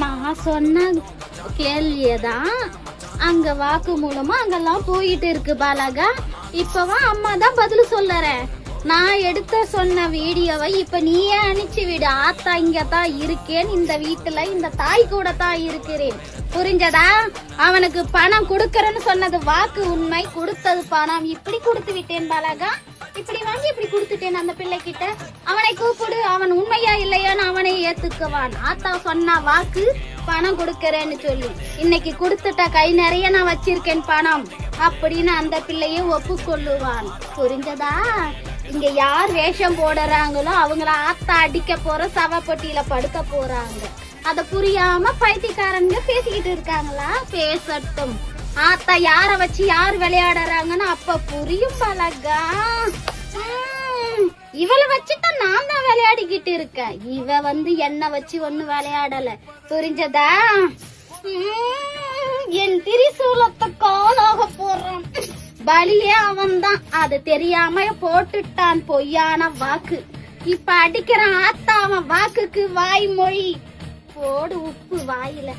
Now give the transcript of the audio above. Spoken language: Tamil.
நான் சொன்ன கேள்வியதான் அங்க வாக்கு மூலமா அங்கெல்லாம் போயிட்டு இருக்கு பாலகா. இப்பவா அம்மா தான் பதில் சொல்லறேன். நான் எடுத்த சொன்ன வீடியோவை இப்ப நீயே அனுப்பிச்சு விடு. ஆத்தா இங்கதான் இருக்கேன், இந்த வீட்டுல இந்த தாய் கூட தான் இருக்கிறேன், புரிஞ்சதா? அவனுக்கு பணம் கொடுக்கறேன்னு சொன்னது வாக்கு, உண்மை. கொடுத்தது பணம். இப்படி கொடுத்து விட்டேன் பாலகா, இப்படி வாங்கி இப்படி கொடுத்துட்டேன் அந்த பிள்ளை கிட்ட. அவனை கூப்பிடு, அவன் உண்மையா இல்லையான்னு அவனை ஏத்துக்குவான். ஆத்தா சொன்னா வாக்கு, பணம் கொடுக்கறேன்னு சொல்லி இன்னைக்கு கொடுத்துட்ட, கை நிறைய நான் வச்சிருக்கேன் பணம் அப்படின்னு அந்த பிள்ளையும் ஒப்புக்கொள்ளுவான், புரிஞ்சதா? இங்க யார் வேஷம் போடுறாங்களோ அவங்கள ஆத்தா அடிக்க போற, சவப்பட்டியில படுக்க போறாங்க. அத புரியாம பைத்தியக்காரங்க பேசிக்கிட்டு இருக்காங்களா? பேசட்டும். ஆத்தா யார வச்சு யார் விளையாடுறாங்கன்னு அப்ப புரியும் பாலகா. இவளை வச்சுதான் நான் தான் விளையாடிக்கிட்டு இருக்கேன். இவ என்ன வச்சு ஒண்ணு விளையாடல, புரிஞ்சதா? என் திரிசூலத்தை காலாக போறான். பலியே அவன் தான், அது தெரியாம போட்டுட்டான் பொய்யான வாக்கு. இப்ப அடிக்கிறான் ஆத்தா அவன் வாக்குக்கு வாய் மொழி. போடு உப்பு வாயில.